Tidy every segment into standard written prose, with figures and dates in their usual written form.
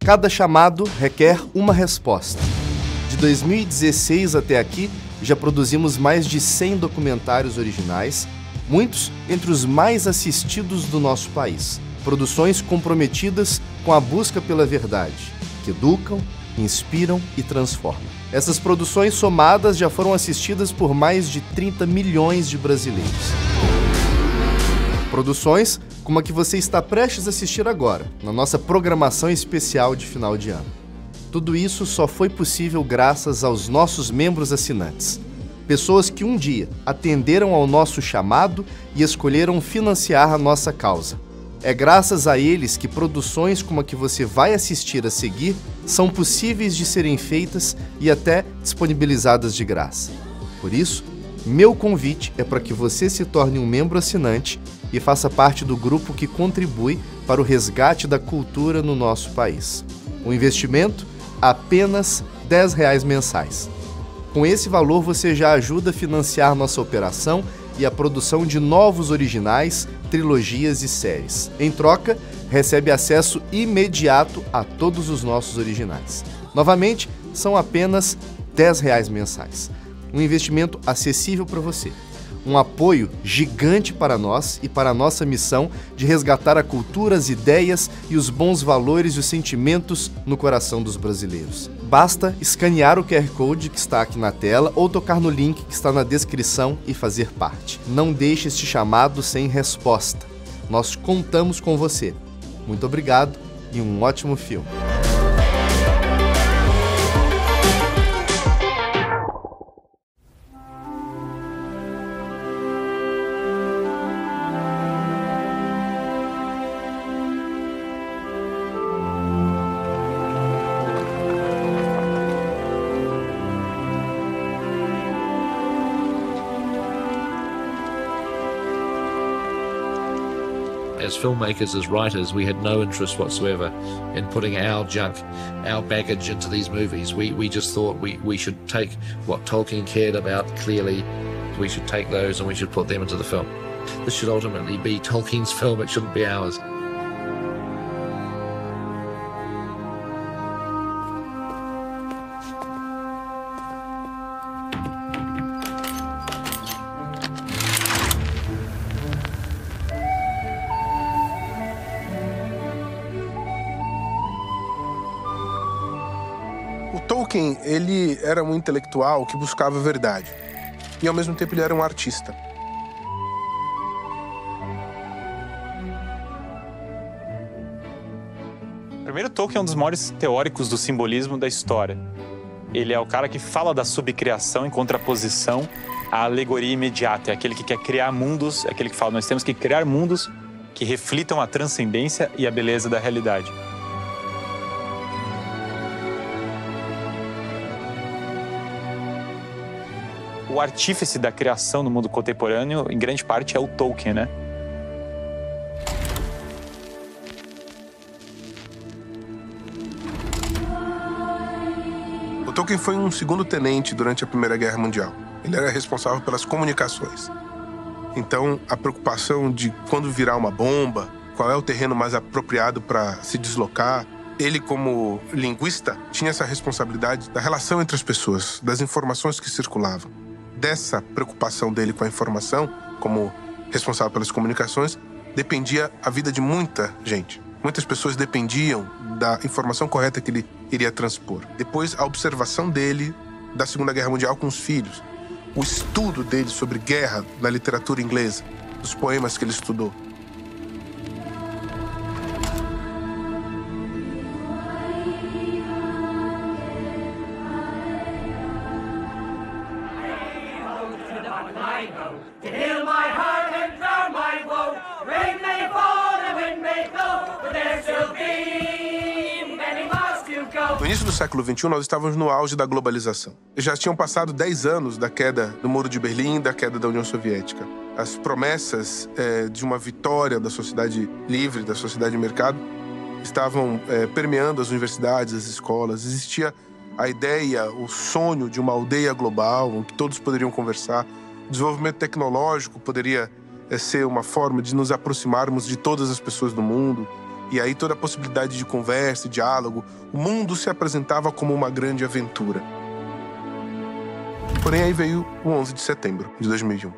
Cada chamado requer uma resposta. De 2016 até aqui, já produzimos mais de 100 documentários originais, muitos entre os mais assistidos do nosso país. Produções comprometidas com a busca pela verdade, que educam, inspiram e transformam. Essas produções somadas já foram assistidas por mais de 30 milhões de brasileiros. Produções como a que você está prestes a assistir agora, na nossa programação especial de final de ano. Tudo isso só foi possível graças aos nossos membros assinantes. Pessoas que um dia atenderam ao nosso chamado e escolheram financiar a nossa causa. É graças a eles que produções como a que você vai assistir a seguir são possíveis de serem feitas e até disponibilizadas de graça. Por isso, meu convite é para que você se torne um membro assinante e faça parte do grupo que contribui para o resgate da cultura no nosso país. O investimento? Apenas R$10 mensais. Com esse valor você já ajuda a financiar nossa operação e a produção de novos originais, trilogias e séries. Em troca, recebe acesso imediato a todos os nossos originais. Novamente, são apenas R$10 mensais. Um investimento acessível para você. Um apoio gigante para nós e para a nossa missão de resgatar a cultura, as ideias e os bons valores e os sentimentos no coração dos brasileiros. Basta escanear o QR Code que está aqui na tela ou tocar no link que está na descrição e fazer parte. Não deixe este chamado sem resposta. Nós contamos com você. Muito obrigado e um ótimo filme. As filmmakers, as writers, we had no interest whatsoever in putting our junk, our baggage into these movies. We just thought we should take what Tolkien cared about clearly, we should take those and we should put them into the film. This should ultimately be Tolkien's film, it shouldn't be ours. O Tolkien, ele era um intelectual que buscava a verdade. E, ao mesmo tempo, ele era um artista. Primeiro, Tolkien é um dos maiores teóricos do simbolismo da história. Ele é o cara que fala da subcriação em contraposição à alegoria imediata. É aquele que quer criar mundos, é aquele que fala, nós temos que criar mundos que reflitam a transcendência e a beleza da realidade. O artífice da criação no mundo contemporâneo, em grande parte, é o Tolkien, né? O Tolkien foi um segundo-tenente durante a Primeira Guerra Mundial. Ele era responsável pelas comunicações. Então, a preocupação de quando virar uma bomba, qual é o terreno mais apropriado para se deslocar, ele, como linguista, tinha essa responsabilidade da relação entre as pessoas, das informações que circulavam. Dessa preocupação dele com a informação, como responsável pelas comunicações, dependia a vida de muita gente. Muitas pessoas dependiam da informação correta que ele iria transpor. Depois, a observação dele da Segunda Guerra Mundial com os filhos. O estudo dele sobre guerra na literatura inglesa, os poemas que ele estudou. No início do século XXI, nós estávamos no auge da globalização. Já tinham passado 10 anos da queda do Muro de Berlim, da queda da União Soviética. As promessas de uma vitória da sociedade livre, da sociedade de mercado, estavam permeando as universidades, as escolas. Existia a ideia, o sonho de uma aldeia global, em que todos poderiam conversar. O desenvolvimento tecnológico poderia ser uma forma de nos aproximarmos de todas as pessoas do mundo. E aí toda a possibilidade de conversa e diálogo, o mundo se apresentava como uma grande aventura. Porém, aí veio o 11 de setembro de 2001.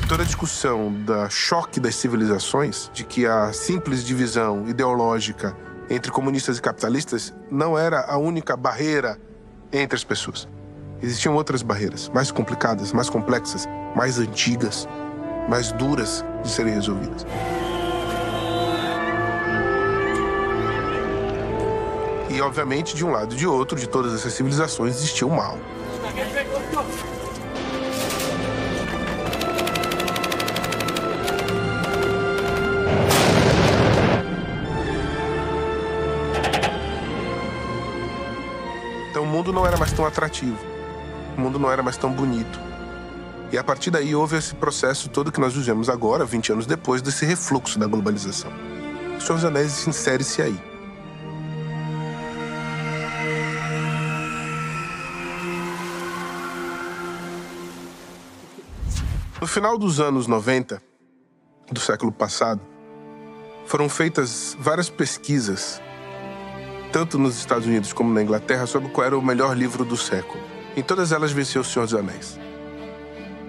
Toda a discussão da choque das civilizações, de que a simples divisão ideológica entre comunistas e capitalistas não era a única barreira entre as pessoas. Existiam outras barreiras, mais complicadas, mais complexas, mais antigas, mais duras de serem resolvidas. E, obviamente, de um lado e de outro, de todas essas civilizações, existia o mal. Então o mundo não era mais tão atrativo, o mundo não era mais tão bonito. E a partir daí houve esse processo todo que nós vivemos agora, 20 anos depois, desse refluxo da globalização. O Senhor dos Anéis insere-se aí. No final dos anos 90, do século passado, foram feitas várias pesquisas, tanto nos Estados Unidos como na Inglaterra, sobre qual era o melhor livro do século. Em todas elas venceu O Senhor dos Anéis.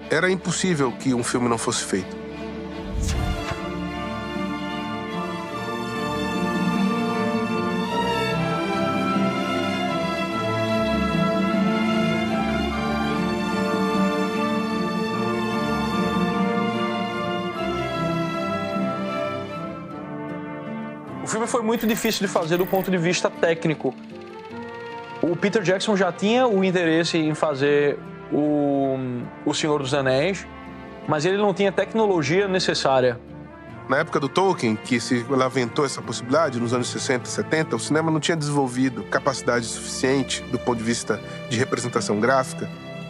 Era impossível que um filme não fosse feito. O filme foi muito difícil de fazer do ponto de vista técnico. O Peter Jackson já tinha o interesse em fazer o Senhor dos Anéis, mas ele não tinha a tecnologia necessária. Na época do Tolkien, que se aventou essa possibilidade, nos anos 60 e 70, o cinema não tinha desenvolvido capacidade suficiente, do ponto de vista de representação gráfica,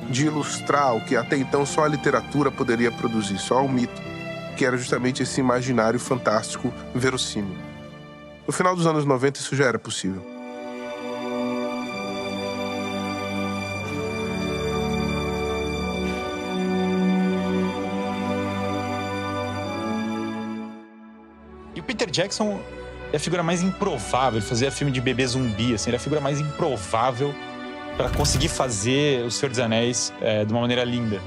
de ilustrar o que até então só a literatura poderia produzir, só o mito, que era justamente esse imaginário fantástico verossímil. No final dos anos 90, isso já era possível. E o Peter Jackson é a figura mais improvável. Ele fazia filme de bebê zumbi, assim, ele é a figura mais improvável para conseguir fazer O Senhor dos Anéis de uma maneira linda.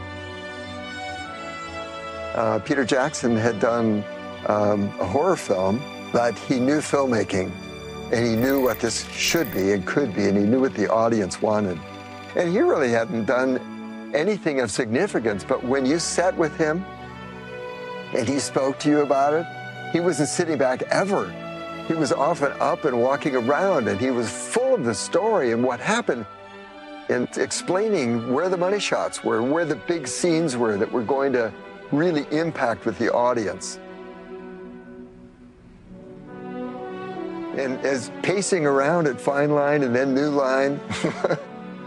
Peter Jackson had done a horror film, but he knew filmmaking, and he knew what this should be and could be, and he knew what the audience wanted. And he really hadn't done anything of significance, but when you sat with him and he spoke to you about it, he wasn't sitting back ever. He was often up and walking around, and he was full of the story and what happened, and explaining where the money shots were, where the big scenes were that were going to really impact with the audience. And as pacing around at Fine Line and then New Line,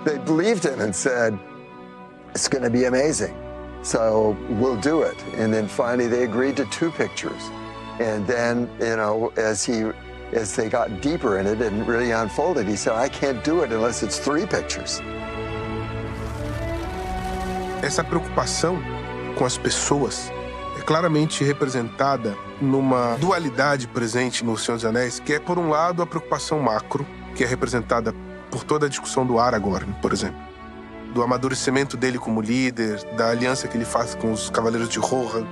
they believed him and said, it's going to be amazing, so we'll do it. And then finally they agreed to 2 pictures. And then, you know, as they got deeper in it and really unfolded, he said, I can't do it unless it's 3 pictures. Essa preocupação com as pessoas é claramente representada numa dualidade presente no Senhor dos Anéis, que é, por um lado, a preocupação macro, que é representada por toda a discussão do Aragorn, por exemplo. Do amadurecimento dele como líder, da aliança que ele faz com os Cavaleiros de Rohan,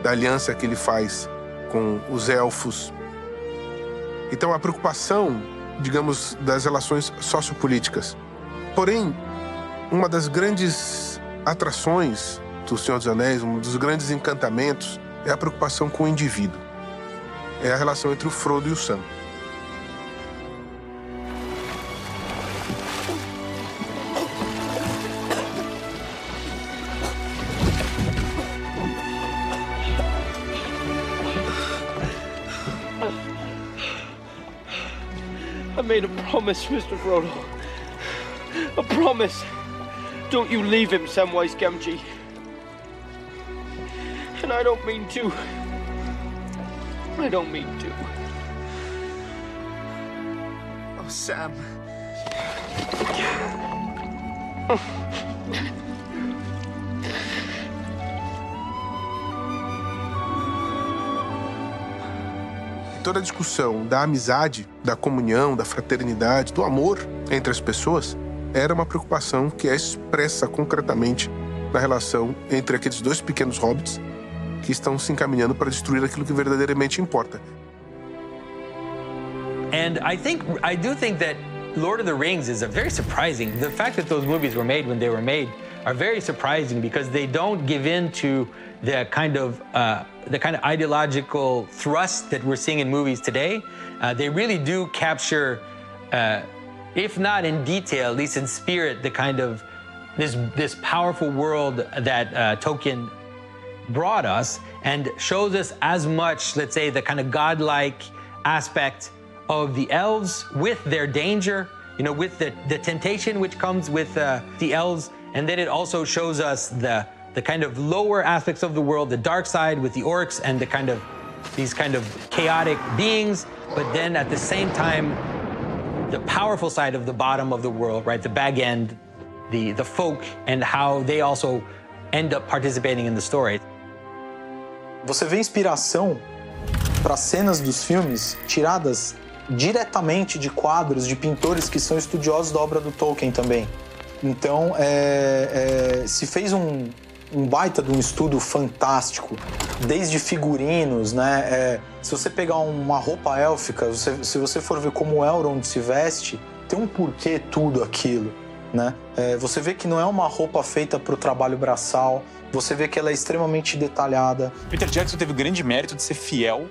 da aliança que ele faz com os Elfos. Então, a preocupação, digamos, das relações sociopolíticas. Porém, uma das grandes atrações do Senhor dos Anéis, um dos grandes encantamentos, é a preocupação com o indivíduo. É a relação entre o Frodo e o Sam. I made a promise, Mr. Frodo. A promise. Don't you leave him, Samwise Gamgee. And I don't mean to. I don't mean to. Oh, Sam, Toda a discussão da amizade, da comunhão, da fraternidade, do amor entre as pessoas era uma preocupação que é expressa concretamente na relação entre aqueles dois pequenos hobbits que estão se encaminhando para destruir aquilo que verdadeiramente importa. And I do think that Lord of the Rings is a very surprising. The fact that those movies were made when they were made are very surprising because they don't give in to the kind of ideological thrust that we're seeing in movies today. They really do capture, if not in detail, at least in spirit, the kind of this powerful world that Tolkien brought us, and shows us as much, let's say, the kind of godlike aspect of the elves with their danger, you know, with the temptation which comes with the elves, and then it also shows us the kind of lower aspects of the world, the dark side with the orcs and the kind of these kind of chaotic beings, but then at the same time, the powerful side of the bottom of the world, right? The Bag End, the folk, and how they also end up participating in the story. Você vê inspiração para cenas dos filmes tiradas diretamente de quadros de pintores que são estudiosos da obra do Tolkien também. Então, se fez um baita de um estudo fantástico, desde figurinos, né? Se você pegar uma roupa élfica, se você for ver como o Elrond se veste, tem um porquê tudo aquilo, né? Você vê que não é uma roupa feita para o trabalho braçal, você vê que ela é extremamente detalhada. Peter Jackson teve o grande mérito de ser fiel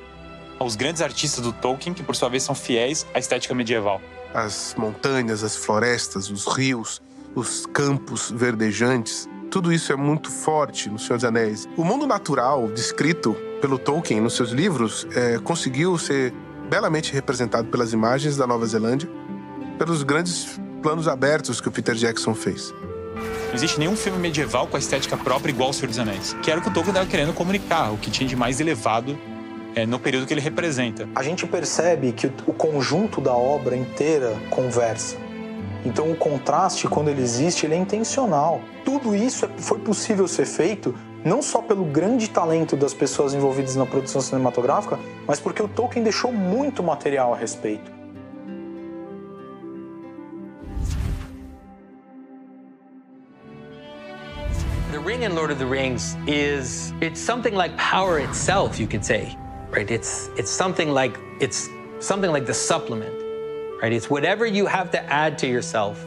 aos grandes artistas do Tolkien, que por sua vez são fiéis à estética medieval. As montanhas, as florestas, os rios, os campos verdejantes, tudo isso é muito forte no Senhor dos Anéis. O mundo natural descrito pelo Tolkien nos seus livros conseguiu ser belamente representado pelas imagens da Nova Zelândia, pelos grandes planos abertos que o Peter Jackson fez. Não existe nenhum filme medieval com a estética própria igual ao Senhor dos Anéis, que era o que o Tolkien estava querendo comunicar, o que tinha de mais elevado no período que ele representa. A gente percebe que o conjunto da obra inteira conversa. Então o contraste, quando ele existe, ele é intencional. Tudo isso foi possível ser feito não só pelo grande talento das pessoas envolvidas na produção cinematográfica, mas porque o Tolkien deixou muito material a respeito. The Ring in Lord of the Rings it's something like power itself, you could say, right? It's something like the supplement, right? It's whatever you have to add to yourself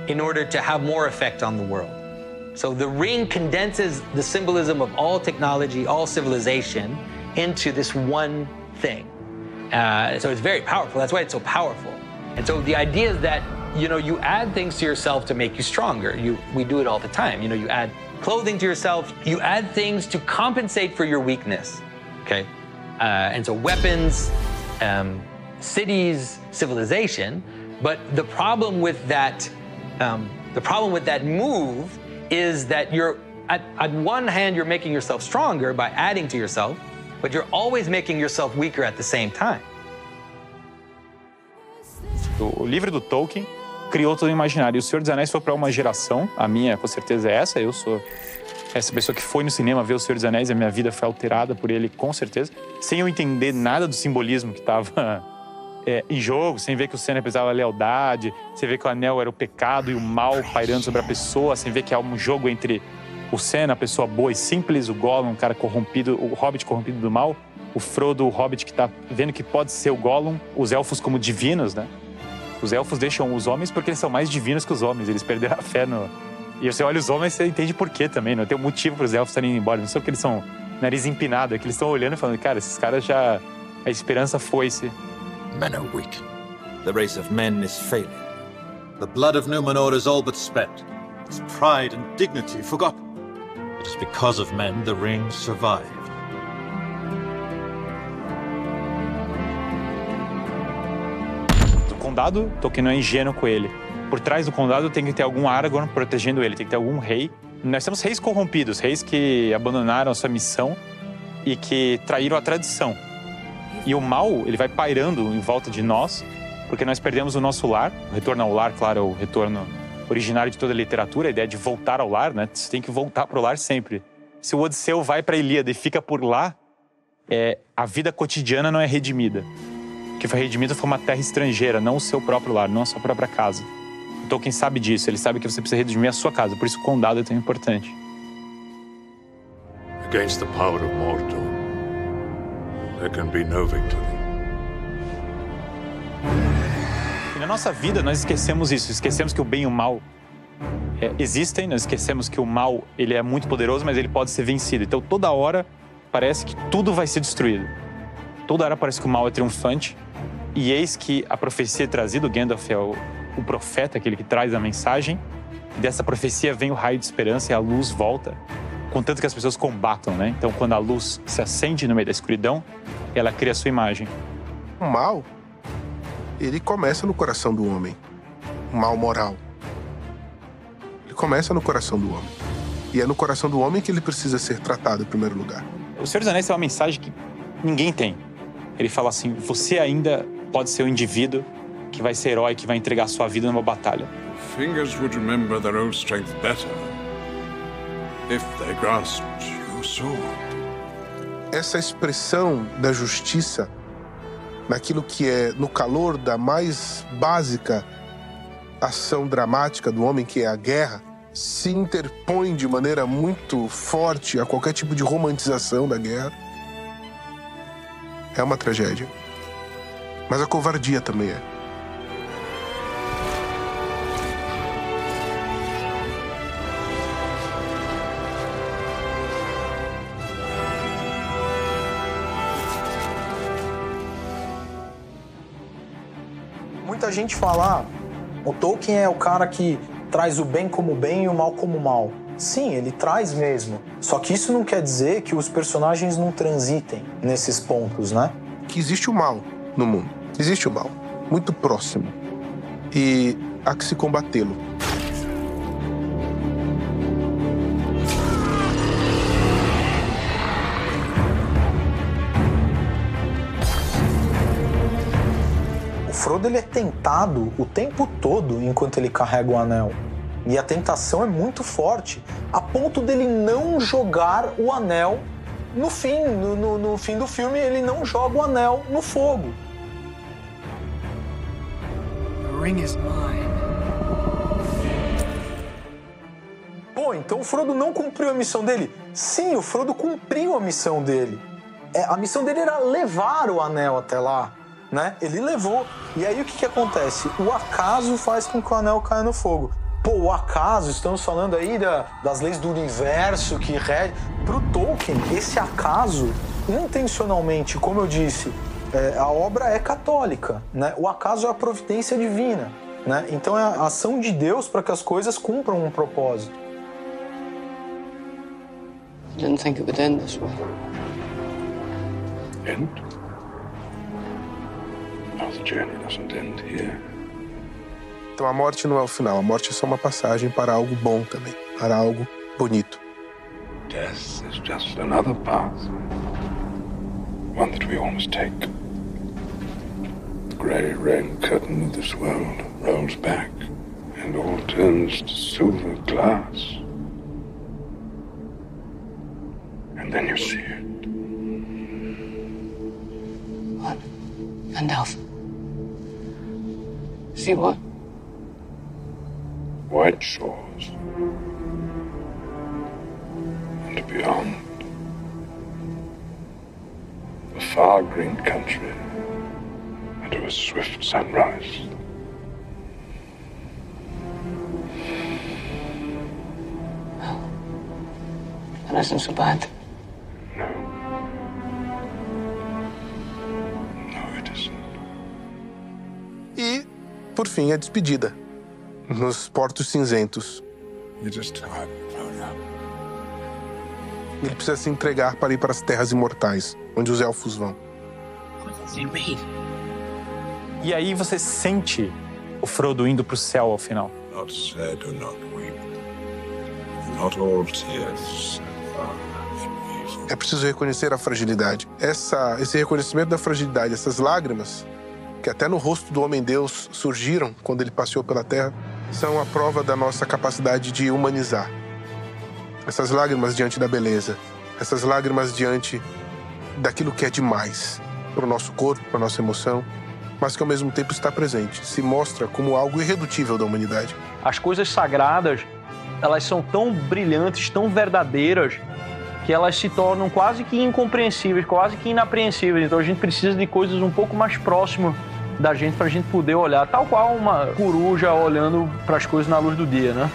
in order to have more effect on the world. So the ring condenses the symbolism of all technology, all civilization into this one thing. So it's very powerful. That's why it's so powerful. And so the idea is that, you know, you add things to yourself to make you stronger. We do it all the time. You know, you add clothing to yourself, you add things to compensate for your weakness, okay? And so weapons, cities, civilization. But the problem with that move is that you're, at one hand, you're making yourself stronger by adding to yourself, but you're always making yourself weaker at the same time. O livro do Tolkien criou todo o imaginário. E O Senhor dos Anéis foi para uma geração, a minha com certeza é essa, eu sou essa pessoa que foi no cinema ver O Senhor dos Anéis, a minha vida foi alterada por ele com certeza, sem eu entender nada do simbolismo que estava em jogo, sem ver que o Sam representava a lealdade, sem ver que o anel era o pecado e o mal pairando sobre a pessoa, sem ver que há um jogo entre o Sam, a pessoa boa e simples, o Gollum, um cara corrompido, o Hobbit corrompido do mal, o Frodo, o Hobbit que está vendo que pode ser o Gollum, os elfos como divinos, né? Os elfos deixam os homens porque eles são mais divinos que os homens, eles perderam a fé no... E você olha os homens e você entende por quê também, não tem um motivo para os elfos estarem indo embora, não só porque eles são nariz empinado, é que eles estão olhando e falando, cara, esses caras já... a esperança foi-se. Men are weak. The race of men is failing. The blood of Numenor is all but spent. Its pride and dignity forgotten. It is because of men the ring survived. O condado, Tolkien não é ingênuo com ele. Por trás do condado tem que ter algum Aragorn protegendo ele, tem que ter algum rei. Nós temos reis corrompidos, reis que abandonaram a sua missão e que traíram a tradição. E o mal, ele vai pairando em volta de nós porque nós perdemos o nosso lar. O retorno ao lar, claro, é o retorno originário de toda a literatura, a ideia de voltar ao lar, né? Você tem que voltar para o lar sempre. Se o Odisseu vai para a Ilíada e fica por lá, a vida cotidiana não é redimida. O que foi redimido foi uma terra estrangeira, não o seu próprio lar, não a sua própria casa. O Tolkien sabe disso, ele sabe que você precisa redimir a sua casa, por isso o condado é tão importante. Against the power of Mordor, there can be no victory. E na nossa vida nós esquecemos isso, esquecemos que o bem e o mal existem, nós esquecemos que o mal ele é muito poderoso, mas ele pode ser vencido. Então toda hora parece que tudo vai ser destruído. Toda hora parece que o mal é triunfante. E eis que a profecia é trazida, o Gandalf é o profeta, aquele que traz a mensagem. E dessa profecia vem o raio de esperança e a luz volta, contanto que as pessoas combatam, né? Então quando a luz se acende no meio da escuridão, ela cria a sua imagem. O mal, ele começa no coração do homem. O mal moral. Ele começa no coração do homem. E é no coração do homem que ele precisa ser tratado em primeiro lugar. O Senhor dos Anéis tem uma mensagem que ninguém tem. Ele fala assim, você ainda pode ser um indivíduo que vai ser herói, que vai entregar sua vida numa batalha. Fingers would remember their own strength better if they grasped your sword. Essa expressão da justiça, naquilo que é no calor da mais básica ação dramática do homem, que é a guerra, se interpõe de maneira muito forte a qualquer tipo de romantização da guerra. É uma tragédia. Mas a covardia também é. Muita gente fala, o Tolkien é o cara que traz o bem como bem e o mal como mal. Sim, ele traz mesmo. Só que isso não quer dizer que os personagens não transitem nesses pontos, né? Que existe o mal no mundo. Existe o mal. Muito próximo. E há que se combatê-lo. O Frodo ele é tentado o tempo todo enquanto ele carrega o anel. E a tentação é muito forte, a ponto dele não jogar o anel no fim. No fim do filme, ele não joga o anel no fogo. The ring is mine. Pô, então o Frodo não cumpriu a missão dele? Sim, o Frodo cumpriu a missão dele. A missão dele era levar o anel até lá, né? Ele levou. E aí o que acontece? O acaso faz com que o anel caia no fogo. Pô, o acaso, estamos falando aí das leis do universo que rege. Pro Tolkien, esse acaso, intencionalmente, como eu disse, a obra é católica, né? O acaso é a providência divina, né? Então é a ação de Deus para que as coisas cumpram um propósito. I didn't think it would end this way. End? No, the journey doesn't end here. Então a morte não é o final, a morte é só uma passagem para algo bom também, para algo bonito. Death is just another path. One that we all must take. The grey rain curtain of this world rolls back and all turns to silver glass. And then you see it. What? Gandalf. See what? White shores. And beyond. A far green country. And a swift sunrise. Well, that isn't so bad. E, por fim, a despedida. Nos Portos Cinzentos. Ele precisa se entregar para ir para as Terras Imortais, onde os elfos vão. E aí você sente o Frodo indo pro céu ao final. Not sad or not weep. Not all tears. É preciso reconhecer a fragilidade. Esse reconhecimento da fragilidade, essas lágrimas, que até no rosto do Homem-Deus surgiram quando ele passeou pela Terra, são a prova da nossa capacidade de humanizar. Essas lágrimas diante da beleza, essas lágrimas diante daquilo que é demais para o nosso corpo, para a nossa emoção, mas que ao mesmo tempo está presente, se mostra como algo irredutível da humanidade. As coisas sagradas, elas são tão brilhantes, tão verdadeiras, que elas se tornam quase que incompreensíveis, quase que inapreensíveis. Então a gente precisa de coisas um pouco mais próximas da gente para a gente poder olhar, tal qual uma coruja olhando para as coisas na luz do dia, né?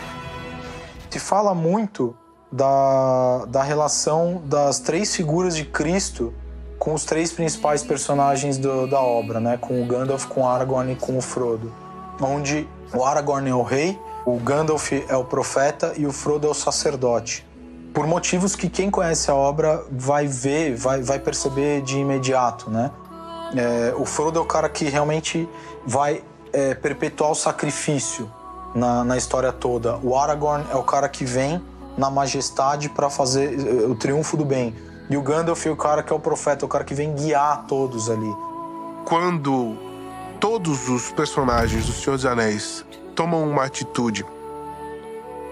Se fala muito da relação das 3 figuras de Cristo com os 3 principais personagens da obra, né? Com o Gandalf, com o Aragorn e com o Frodo. Onde o Aragorn é o rei, o Gandalf é o profeta e o Frodo é o sacerdote. Por motivos que quem conhece a obra vai ver, vai perceber de imediato, né? O Frodo é o cara que realmente vai perpetuar o sacrifício na história toda. O Aragorn é o cara que vem na majestade para fazer o triunfo do bem. E o Gandalf é o cara que é o profeta, o cara que vem guiar todos ali. Quando todos os personagens do Senhor dos Anéis tomam uma atitude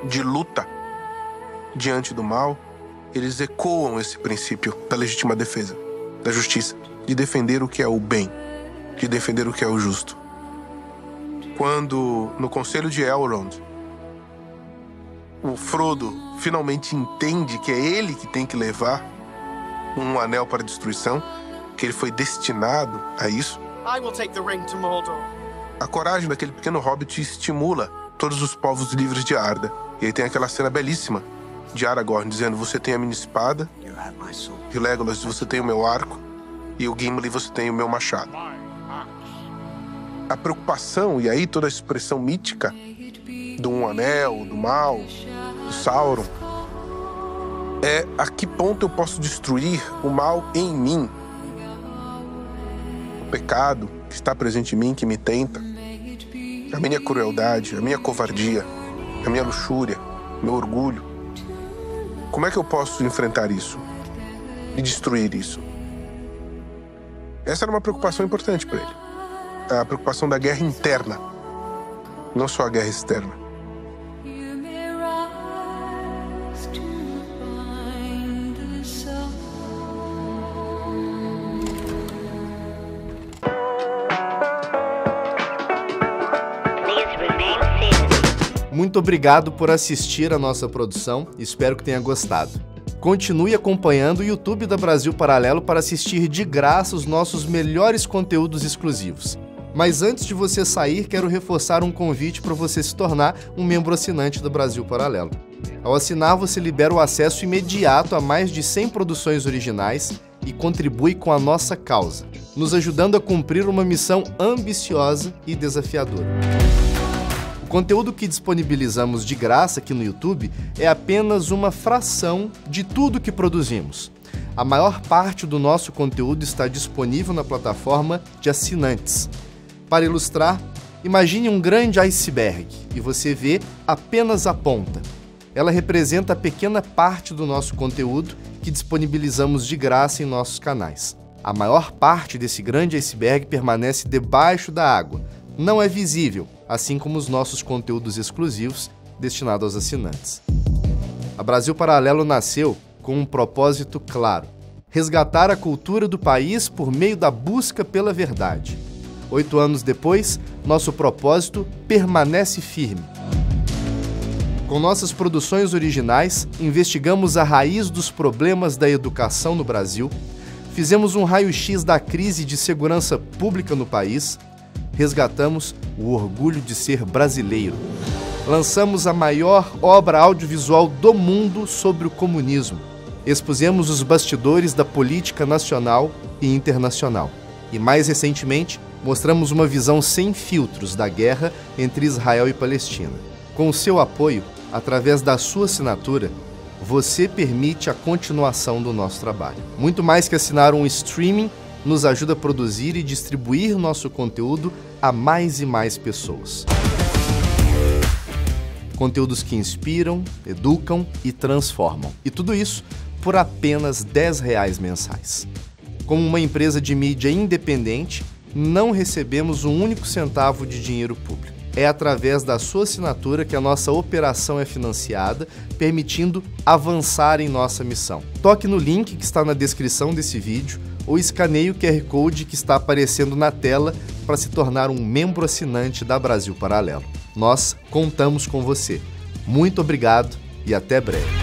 de luta diante do mal, eles ecoam esse princípio da legítima defesa, da justiça, de defender o que é o bem, de defender o que é o justo. Quando, no Conselho de Elrond, o Frodo finalmente entende que é ele que tem que levar um anel para a destruição, que ele foi destinado a isso, I will take the ring to Mordor. A coragem daquele pequeno hobbit estimula todos os povos livres de Arda. E aí tem aquela cena belíssima de Aragorn dizendo: você tem a minha espada, e o Legolas: você tem o meu arco, e o Gimli: você tem o meu machado. A preocupação, e aí toda a expressão mítica do Um Anel, do mal, do Sauron, é a que ponto eu posso destruir o mal em mim, o pecado que está presente em mim, que me tenta, a minha crueldade, a minha covardia, a minha luxúria, o meu orgulho. Como é que eu posso enfrentar isso e destruir isso? Essa era uma preocupação importante para ele. A preocupação da guerra interna, não só a guerra externa. Muito obrigado por assistir a nossa produção, espero que tenha gostado. Continue acompanhando o YouTube da Brasil Paralelo para assistir de graça os nossos melhores conteúdos exclusivos. Mas antes de você sair, quero reforçar um convite para você se tornar um membro assinante do Brasil Paralelo. Ao assinar, você libera o acesso imediato a mais de 100 produções originais e contribui com a nossa causa, nos ajudando a cumprir uma missão ambiciosa e desafiadora. O conteúdo que disponibilizamos de graça aqui no YouTube é apenas uma fração de tudo que produzimos. A maior parte do nosso conteúdo está disponível na plataforma de assinantes. Para ilustrar, imagine um grande iceberg e você vê apenas a ponta. Ela representa a pequena parte do nosso conteúdo que disponibilizamos de graça em nossos canais. A maior parte desse grande iceberg permanece debaixo da água, não é visível, assim como os nossos conteúdos exclusivos destinados aos assinantes. A Brasil Paralelo nasceu com um propósito claro: resgatar a cultura do país por meio da busca pela verdade. 8 anos depois, nosso propósito permanece firme. Com nossas produções originais, investigamos a raiz dos problemas da educação no Brasil, fizemos um raio-x da crise de segurança pública no país, resgatamos o orgulho de ser brasileiro. Lançamos a maior obra audiovisual do mundo sobre o comunismo. Expusemos os bastidores da política nacional e internacional. E mais recentemente, mostramos uma visão sem filtros da guerra entre Israel e Palestina. Com o seu apoio, através da sua assinatura, você permite a continuação do nosso trabalho. Muito mais que assinar um streaming, nos ajuda a produzir e distribuir nosso conteúdo a mais e mais pessoas. Conteúdos que inspiram, educam e transformam. E tudo isso por apenas R$10 mensais. Como uma empresa de mídia independente, não recebemos um único centavo de dinheiro público. É através da sua assinatura que a nossa operação é financiada, permitindo avançar em nossa missão. Toque no link que está na descrição desse vídeo ou escaneie o QR Code que está aparecendo na tela para se tornar um membro assinante da Brasil Paralelo. Nós contamos com você. Muito obrigado e até breve.